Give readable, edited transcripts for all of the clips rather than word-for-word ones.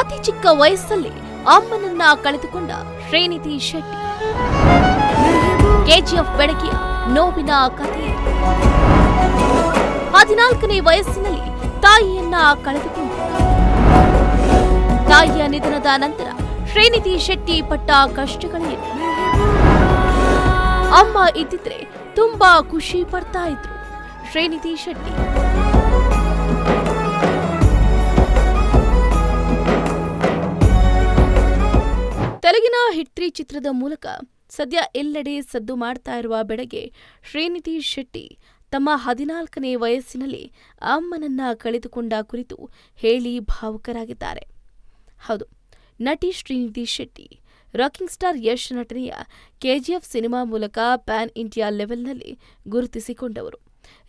ಅತಿ ಚಿಕ್ಕ ವಯಸ್ಸಲ್ಲಿ ಅಮ್ಮನನ್ನ ಕಳೆದುಕೊಂಡ ಶ್ರೀನಿಧಿ ಶೆಟ್ಟಿ. ಕೆಜಿಎಫ್ ಬೆಡಗಿಯ ನೋವಿನ ಕಥೆ. 14ನೇ ವಯಸ್ಸಿನಲ್ಲಿ ತಾಯಿಯನ್ನ ಕಳೆದುಕೊಂಡ. ತಾಯಿಯ ನಿಧನದ ನಂತರ ಶ್ರೀನಿಧಿ ಶೆಟ್ಟಿ ಪಟ್ಟ ಕಷ್ಟಗಳೇನು? ಅಮ್ಮ ಇದ್ದಿದ್ರೆ ತುಂಬಾ ಖುಷಿ ಪಡ್ತಾ ಇದ್ರು ಶ್ರೀನಿಧಿ ಶೆಟ್ಟಿ. ತೆಲುಗಿನ ಹಿಟ್ 3 ಚಿತ್ರದ ಮೂಲಕ ಸದ್ಯ ಎಲ್ಲೆಡೆ ಸದ್ದು ಮಾಡ್ತಾ ಇರುವ ಬೆಡಗೆ ಶ್ರೀನಿಧಿ ಶೆಟ್ಟಿ ತಮ್ಮ 14ನೇ ವಯಸ್ಸಿನಲ್ಲಿ ಅಮ್ಮನನ್ನ ಕಳೆದುಕೊಂಡ ಕುರಿತು ಹೇಳಿ ಭಾವುಕರಾಗಿದ್ದಾರೆ. ಹೌದು, ನಟಿ ಶ್ರೀನಿಧಿ ಶೆಟ್ಟಿ ರಾಕಿಂಗ್ ಸ್ಟಾರ್ ಯಶ್ ನಟನೆಯ ಕೆಜಿಎಫ್ ಸಿನಿಮಾ ಮೂಲಕ ಪ್ಯಾನ್ ಇಂಡಿಯಾ ಲೆವೆಲ್ನಲ್ಲಿ ಗುರುತಿಸಿಕೊಂಡವರು.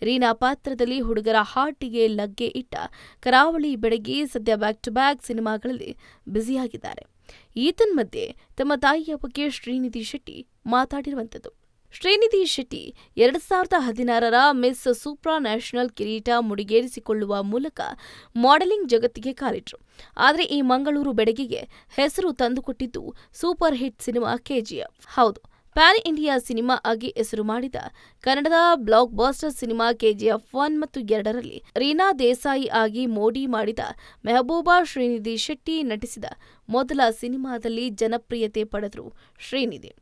ರೀನಾ ಪಾತ್ರದಲ್ಲಿ ಹುಡುಗರ ಹಾರ್ಟಿಗೆ ಲಗ್ಗೆ ಇಟ್ಟ ಕರಾವಳಿ ಬೆಡಗಿ ಸದ್ಯ ಬ್ಯಾಕ್ ಟು ಬ್ಯಾಕ್ ಸಿನಿಮಾಗಳಲ್ಲಿ ಬ್ಯುಸಿಯಾಗಿದ್ದಾರೆ. ಈತನ್ಮಧ್ಯೆ ತಮ್ಮ ತಾಯಿಯ ಬಗ್ಗೆ ಶ್ರೀನಿಧಿ ಶೆಟ್ಟಿ ಮಾತಾಡಿರುವಂಥದ್ದು. ಶ್ರೀನಿಧಿ ಶೆಟ್ಟಿ 2016ರ ಮಿಸ್ ಸೂಪ್ರಾ ನ್ಯಾಷನಲ್ ಕಿರೀಟ ಮುಡಿಗೇರಿಸಿಕೊಳ್ಳುವ ಮೂಲಕ ಮಾಡೆಲಿಂಗ್ ಜಗತ್ತಿಗೆ ಕಾಲಿಟ್ರು. ಆದರೆ ಈ ಮಂಗಳೂರು ಬೆಡಗಿಗೆ ಹೆಸರು ತಂದುಕೊಟ್ಟಿದ್ದು ಸೂಪರ್ ಹಿಟ್ ಸಿನಿಮಾ ಕೆಜಿಎಫ್. ಹೌದು, ಪ್ಯಾನ್ ಇಂಡಿಯಾ ಸಿನಿಮಾ ಆಗಿ ಹೆಸರು ಮಾಡಿದ ಕನ್ನಡದ ಬ್ಲಾಕ್ ಬಾಸ್ಟರ್ ಸಿನಿಮಾ ಕೆಜಿಎಫ್ 1 ಮತ್ತು 2ರಲ್ಲಿ ರೀನಾ ದೇಸಾಯಿ ಆಗಿ ಮೋಡಿ ಮಾಡಿದ ಮೆಹಬೂಬಾ ಶ್ರೀನಿಧಿ ಶೆಟ್ಟಿ ನಟಿಸಿದ ಮೊದಲ ಸಿನಿಮಾದಲ್ಲಿ ಜನಪ್ರಿಯತೆ ಪಡೆದರು ಶ್ರೀನಿಧಿ.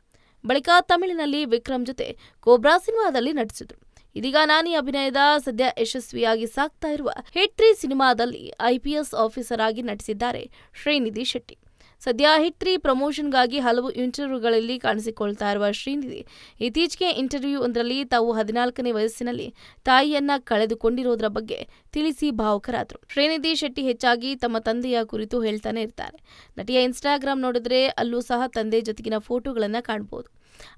ಬಳಿಕ ತಮಿಳಿನಲ್ಲಿ ವಿಕ್ರಮ್ ಜೊತೆ ಕೋಬ್ರಾ ಸಿನಿಮಾದಲ್ಲಿ ನಟಿಸಿದ್ರು. ಇದೀಗ ನಾನಿ ಅಭಿನಯದ ಸದ್ಯ ಯಶಸ್ವಿಯಾಗಿ ಸಾಗ್ತಾ ಇರುವ ಹಿಟ್ 3 ಸಿನಿಮಾದಲ್ಲಿ IPS ಆಫೀಸರ್ ಆಗಿ ನಟಿಸಿದ್ದಾರೆ ಶ್ರೀನಿಧಿ ಶೆಟ್ಟಿ. ಸದ್ಯ ಹಿಟ್ 3 ಪ್ರಮೋಷನ್ಗಾಗಿ ಹಲವು ಇಂಟರ್ವ್ಯೂಗಳಲ್ಲಿ ಕಾಣಿಸಿಕೊಳ್ತಾ ಇರುವ ಶ್ರೀನಿಧಿ ಇತ್ತೀಚೆಗೆ ಇಂಟರ್ವ್ಯೂ ಒಂದರಲ್ಲಿ ತಾವು 14ನೇ ವಯಸ್ಸಿನಲ್ಲಿ ತಾಯಿಯನ್ನ ಕಳೆದುಕೊಂಡಿರೋದ್ರ ಬಗ್ಗೆ ತಿಳಿಸಿ ಭಾವುಕರಾದರು. ಶ್ರೀನಿಧಿ ಶೆಟ್ಟಿ ಹೆಚ್ಚಾಗಿ ತಮ್ಮ ತಂದೆಯ ಕುರಿತು ಹೇಳ್ತಾನೆ ಇರ್ತಾರೆ. ನಟಿಯ ಇನ್ಸ್ಟಾಗ್ರಾಮ್ ನೋಡಿದ್ರೆ ಅಲ್ಲೂ ಸಹ ತಂದೆ ಜೊತೆಗಿನ ಫೋಟೋಗಳನ್ನ ಕಾಣಬಹುದು.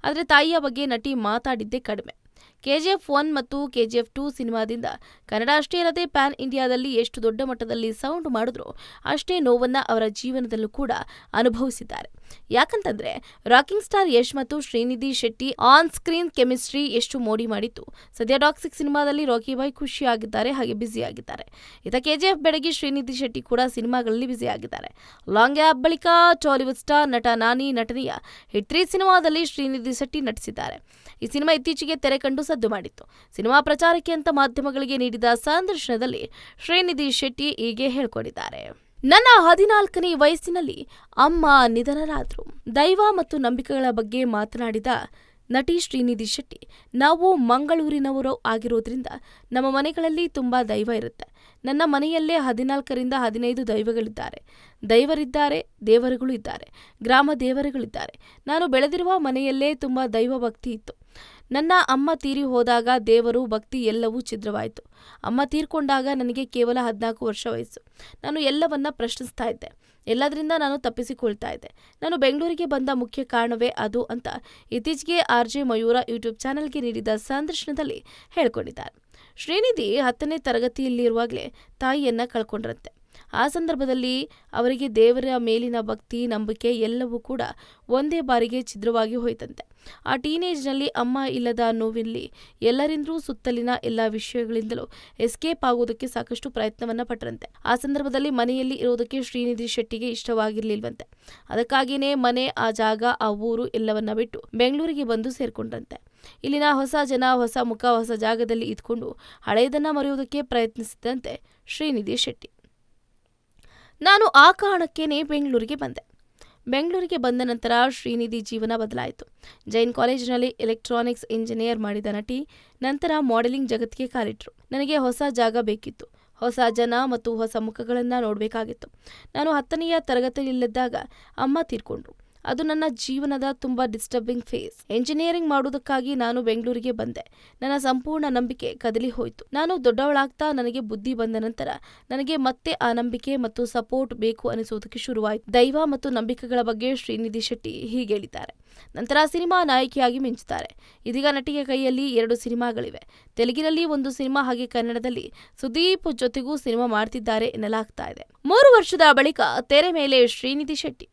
ಆದರೆ ತಾಯಿಯ ಬಗ್ಗೆ ನಟಿ ಮಾತಾಡಿದ್ದೇ ಕಡಿಮೆ. ಕೆಜಿಎಫ್ 1 ಮತ್ತು ಕೆಜಿಎಫ್ 2 ಸಿನಿಮಾದಿಂದ ಕನ್ನಡ ಅಷ್ಟೇ ಅಲ್ಲದೆ ಪ್ಯಾನ್ ಇಂಡಿಯಾದಲ್ಲಿ ಎಷ್ಟು ದೊಡ್ಡ ಮಟ್ಟದಲ್ಲಿ ಸೌಂಡ್ ಮಾಡಿದ್ರೋ ಅಷ್ಟೇ ನೋವನ್ನ ಅವರ ಜೀವನದಲ್ಲೂ ಕೂಡ ಅನುಭವಿಸಿದ್ದಾರೆ. ಯಾಕಂತಂದ್ರೆ ರಾಕಿಂಗ್ ಸ್ಟಾರ್ ಯಶ್ ಮತ್ತು Srinidhi Shetty on screen chemistry ಎಷ್ಟು ಮೋಡಿ ಮಾಡಿತ್ತು. ಸದ್ಯ ಟಾಕ್ಸಿಕ್ ಸಿನಿಮಾದಲ್ಲಿ ರಾಕಿ ಬಾಯ್ ಖುಷಿಯಾಗಿದ್ದಾರೆ, ಹಾಗೆ ಬ್ಯುಸಿ ಆಗಿದ್ದಾರೆ. ಇತ ಕೆಜಿಎಫ್ ಬೆಡಗಿ ಶ್ರೀನಿಧಿ ಶೆಟ್ಟಿ ಕೂಡ ಸಿನಿಮಾಗಳಲ್ಲಿ ಬ್ಯುಸಿ ಆಗಿದ್ದಾರೆ. ಲಾಂಗ್ ಗ್ಯಾಪ್ ಬಳಿಕ ಟಾಲಿವುಡ್ ಸ್ಟಾರ್ ನಟ ನಾನಿ ನಟನೆಯ ಹಿಟ್ 3 ಸಿನಿಮಾದಲ್ಲಿ ಶ್ರೀನಿಧಿ ಶೆಟ್ಟಿ ನಟಿಸಿದ್ದಾರೆ. ಈ ಸಿನಿಮಾ ಇತ್ತೀಚೆಗೆ ತೆರೆ ಕಂಡು ಸದ್ದು ಮಾಡಿತ್ತು. ಸಿನಿಮಾ ಪ್ರಚಾರಕ್ಕೆ ಅಂತ ಮಾಧ್ಯಮಗಳಿಗೆ ನೀಡಿದ ಸಂದರ್ಶನದಲ್ಲಿ ಶ್ರೀನಿಧಿ ಶೆಟ್ಟಿ ಹೀಗೆ ಹೇಳ್ಕೊಂಡಿದ್ದಾರೆ. ನನ್ನ 14ನೇ ವಯಸ್ಸಿನಲ್ಲಿ ಅಮ್ಮ ನಿಧನರಾದ್ರು. ದೈವ ಮತ್ತು ನಂಬಿಕೆಗಳ ಬಗ್ಗೆ ಮಾತನಾಡಿದ ನಟಿ ಶ್ರೀನಿಧಿ ಶೆಟ್ಟಿ, ನಾವು ಮಂಗಳೂರಿನವರು ಆಗಿರೋದ್ರಿಂದ ನಮ್ಮ ಮನೆಗಳಲ್ಲಿ ತುಂಬಾ ದೈವ ಇರುತ್ತೆ. ನನ್ನ ಮನೆಯಲ್ಲೇ 14ರಿಂದ 15 ದೈವಗಳಿದ್ದಾರೆ. ದೈವರಿದ್ದಾರೆ, ದೇವರುಗಳು ಇದ್ದಾರೆ, ಗ್ರಾಮ ದೇವರುಗಳಿದ್ದಾರೆ. ನಾನು ಬೆಳೆದಿರುವ ಮನೆಯಲ್ಲೇ ತುಂಬಾ ದೈವ ಭಕ್ತಿ ಇತ್ತು. ನನ್ನ ಅಮ್ಮ ತೀರಿ ಹೋದಾಗ ದೇವರು ಭಕ್ತಿ ಎಲ್ಲವೂ ಛಿದ್ರವಾಯಿತು. ಅಮ್ಮ ತೀರ್ಕೊಂಡಾಗ ನನಗೆ ಕೇವಲ 14 ವರ್ಷ ವಯಸ್ಸು. ನಾನು ಎಲ್ಲವನ್ನ ಪ್ರಶ್ನಿಸ್ತಾ ಇದ್ದೆ. ಎಲ್ಲದರಿಂದ ನಾನು ತಪ್ಪಿಸಿಕೊಳ್ತಾ ಇದ್ದೆ. ನಾನು ಬೆಂಗಳೂರಿಗೆ ಬಂದ ಮುಖ್ಯ ಕಾರಣವೇ ಅದು ಅಂತ ಇತ್ತೀಚೆಗೆ RJ ಮಯೂರ ಯೂಟ್ಯೂಬ್ ಚಾನೆಲ್ಗೆ ನೀಡಿದ ಸಂದರ್ಶನದಲ್ಲಿ ಹೇಳ್ಕೊಂಡಿದ್ದಾರೆ. ಶ್ರೀನಿಧಿ 10ನೇ ತರಗತಿಯಲ್ಲಿರುವಾಗಲೇ ತಾಯಿಯನ್ನ ಕಳ್ಕೊಂಡ್ರಂತೆ. ಆ ಸಂದರ್ಭದಲ್ಲಿ ಅವರಿಗೆ ದೇವರ ಮೇಲಿನ ಭಕ್ತಿ, ನಂಬಿಕೆ ಎಲ್ಲವೂ ಕೂಡ ಒಂದೇ ಬಾರಿಗೆ ಛಿದ್ರವಾಗಿ ಹೋಯ್ತಂತೆ. ಆ ಟೀನೇಜ್ನಲ್ಲಿ ಅಮ್ಮ ಇಲ್ಲದ ನೋವಿನಲ್ಲಿ ಎಲ್ಲರಿಂದಲೂ ಸುತ್ತಲಿನ ಎಲ್ಲ ವಿಷಯಗಳಿಂದಲೂ ಎಸ್ಕೇಪ್ ಆಗೋದಕ್ಕೆ ಸಾಕಷ್ಟು ಪ್ರಯತ್ನವನ್ನ ಪಟ್ಟರಂತೆ. ಆ ಸಂದರ್ಭದಲ್ಲಿ ಮನೆಯಲ್ಲಿ ಇರೋದಕ್ಕೆ ಶ್ರೀನಿಧಿ ಶೆಟ್ಟಿಗೆ ಇಷ್ಟವಾಗಿರ್ಲಿಲ್ವಂತೆ. ಅದಕ್ಕಾಗಿಯೇ ಮನೆ, ಆ ಜಾಗ, ಆ ಊರು ಎಲ್ಲವನ್ನ ಬಿಟ್ಟು ಬೆಂಗಳೂರಿಗೆ ಬಂದು ಸೇರ್ಕೊಂಡ್ರಂತೆ. ಇಲ್ಲಿನ ಹೊಸ ಜನ, ಹೊಸ ಮುಖ, ಹೊಸ ಜಾಗದಲ್ಲಿ ಇದ್ಕೊಂಡು ಹಳೆಯದನ್ನ ಮರೆಯೋದಕ್ಕೆ ಪ್ರಯತ್ನಿಸಿದಂತೆ ಶ್ರೀನಿಧಿ ಶೆಟ್ಟಿ. ನಾನು ಆ ಕಾರಣಕ್ಕೇನೆ ಬೆಂಗಳೂರಿಗೆ ಬಂದೆ. ಬೆಂಗಳೂರಿಗೆ ಬಂದ ನಂತರ ಶ್ರೀನಿಧಿ ಜೀವನ ಬದಲಾಯಿತು. ಜೈನ್ ಕಾಲೇಜಿನಲ್ಲಿ ಎಲೆಕ್ಟ್ರಾನಿಕ್ಸ್ ಇಂಜಿನಿಯರ್ ಮಾಡಿದ ನಟಿ ನಂತರ ಮಾಡೆಲಿಂಗ್ ಜಗತ್ತಿಗೆ ಕಾಲಿಟ್ರು. ನನಗೆ ಹೊಸ ಜಾಗ ಬೇಕಿತ್ತು, ಹೊಸ ಜನ ಮತ್ತು ಹೊಸ ಮುಖಗಳನ್ನ ನೋಡಬೇಕಾಗಿತ್ತು. ನಾನು 10ನೇ ತರಗತಿಯಲ್ಲಿದ್ದಾಗ ಅಮ್ಮ ತೀರ್ಕೊಂಡ್ರು. ಅದು ನನ್ನ ಜೀವನದ ತುಂಬಾ ಡಿಸ್ಟರ್ಬಿಂಗ್ ಫೇಸ್. ಎಂಜಿನಿಯರಿಂಗ್ ಮಾಡುವುದಕ್ಕಾಗಿ ನಾನು ಬೆಂಗಳೂರಿಗೆ ಬಂದೆ. ನನ್ನ ಸಂಪೂರ್ಣ ನಂಬಿಕೆ ಕದಲಿ ಹೋಯಿತು. ನಾನು ದೊಡ್ಡವಳಾಗ್ತಾ ನನಗೆ ಬುದ್ಧಿ ಬಂದ ನಂತರ ನನಗೆ ಮತ್ತೆ ಆ ನಂಬಿಕೆ ಮತ್ತು ಸಪೋರ್ಟ್ ಬೇಕು ಅನಿಸೋದಕ್ಕೆ ಶುರುವಾಯಿತು. ದೈವ ಮತ್ತು ನಂಬಿಕೆಗಳ ಬಗ್ಗೆ ಶ್ರೀನಿಧಿ ಶೆಟ್ಟಿ ಹೀಗೆ ಹೇಳಿದ್ದಾರೆ. ನಂತರ ಸಿನಿಮಾ ನಾಯಕಿಯಾಗಿ ಮಿಂಚುತ್ತಾರೆ. ಇದೀಗ ನಟಿಯ ಕೈಯಲ್ಲಿ 2 ಸಿನಿಮಾಗಳಿವೆ. ತೆಲುಗಿನಲ್ಲಿ 1 ಸಿನಿಮಾ, ಹಾಗೆ ಕನ್ನಡದಲ್ಲಿ ಸುದೀಪ್ ಜೊತೆಗೂ ಸಿನಿಮಾ ಮಾಡ್ತಿದ್ದಾರೆ ಎನ್ನಲಾಗ್ತಾ ಇದೆ. 3 ವರ್ಷದ ಬಳಿಕ ತೆರೆ ಮೇಲೆ ಶ್ರೀನಿಧಿ ಶೆಟ್ಟಿ.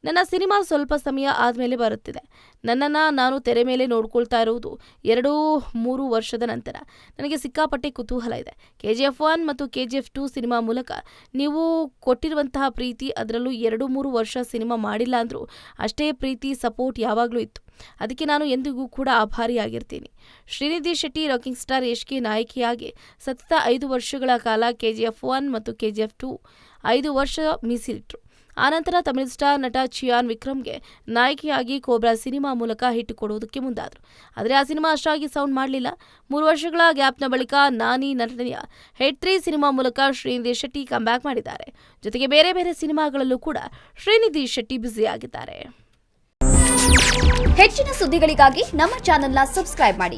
ನನ್ನ ಸಿನಿಮಾ ಸ್ವಲ್ಪ ಸಮಯ ಆದಮೇಲೆ ಬರುತ್ತಿದೆ. ನನ್ನನ್ನು ನಾನು ತೆರೆ ಮೇಲೆ ನೋಡ್ಕೊಳ್ತಾ ಇರುವುದು 2-3 ವರ್ಷದ ನಂತರ. ನನಗೆ ಸಿಕ್ಕಾಪಟ್ಟೆ ಕುತೂಹಲ ಇದೆ. KGF 1 ಮತ್ತು KGF 2 ಸಿನಿಮಾ ಮೂಲಕ ನೀವು ಕೊಟ್ಟಿರುವಂತಹ ಪ್ರೀತಿ, ಅದರಲ್ಲೂ 2-3 ವರ್ಷ ಸಿನಿಮಾ ಮಾಡಿಲ್ಲ ಅಂದರೂ ಅಷ್ಟೇ ಪ್ರೀತಿ, ಸಪೋರ್ಟ್ ಯಾವಾಗಲೂ ಇತ್ತು. ಅದಕ್ಕೆ ನಾನು ಎಂದಿಗೂ ಕೂಡ ಆಭಾರಿಯಾಗಿರ್ತೀನಿ. ಶ್ರೀನಿಧಿ ಶೆಟ್ಟಿ ರಾಕಿಂಗ್ ಸ್ಟಾರ್ ಯಶ್ಗೆ ನಾಯಕಿಯಾಗಿ ಸತತ 5 ವರ್ಷಗಳ ಕಾಲ KGF 1 ಮತ್ತು KGF 2 5 ವರ್ಷ ಮೀಸಲಿಟ್ಟರು. ಆನಂತರ ತಮಿಳು ಸ್ಟಾರ್ ನಟ ಚಿಯಾನ್ ವಿಕ್ರಮ್ಗೆ ನಾಯಕಿಯಾಗಿ ಕೋಬ್ರಾ ಸಿನಿಮಾ ಮೂಲಕ ಹಿಟ್ ಕೊಡುವುದಕ್ಕೆ ಮುಂದಾದರು. ಆದರೆ ಆ ಸಿನಿಮಾ ಅಷ್ಟಾಗಿ ಸೌಂಡ್ ಮಾಡಲಿಲ್ಲ. 3 ವರ್ಷಗಳ ಗ್ಯಾಪ್ನ ಬಳಿಕ ನಾನಿ ನಟನೆಯ ಹಿಟ್ 3 ಸಿನಿಮಾ ಮೂಲಕ ಶ್ರೀನಿಧಿ ಶೆಟ್ಟಿ ಕಮ್ಬ್ಯಾಕ್ ಮಾಡಿದ್ದಾರೆ. ಜೊತೆಗೆ ಬೇರೆ ಬೇರೆ ಸಿನಿಮಾಗಳಲ್ಲೂ ಕೂಡ ಶ್ರೀನಿಧಿ ಶೆಟ್ಟಿ ಬ್ಯುಸಿಯಾಗಿದ್ದಾರೆ. ಹೆಚ್ಚಿನ ಸುದ್ದಿಗಳಿಗಾಗಿ ನಮ್ಮ ಚಾನೆಲ್ನ ಸಬ್ಸ್ಕ್ರೈಬ್ ಮಾಡಿ.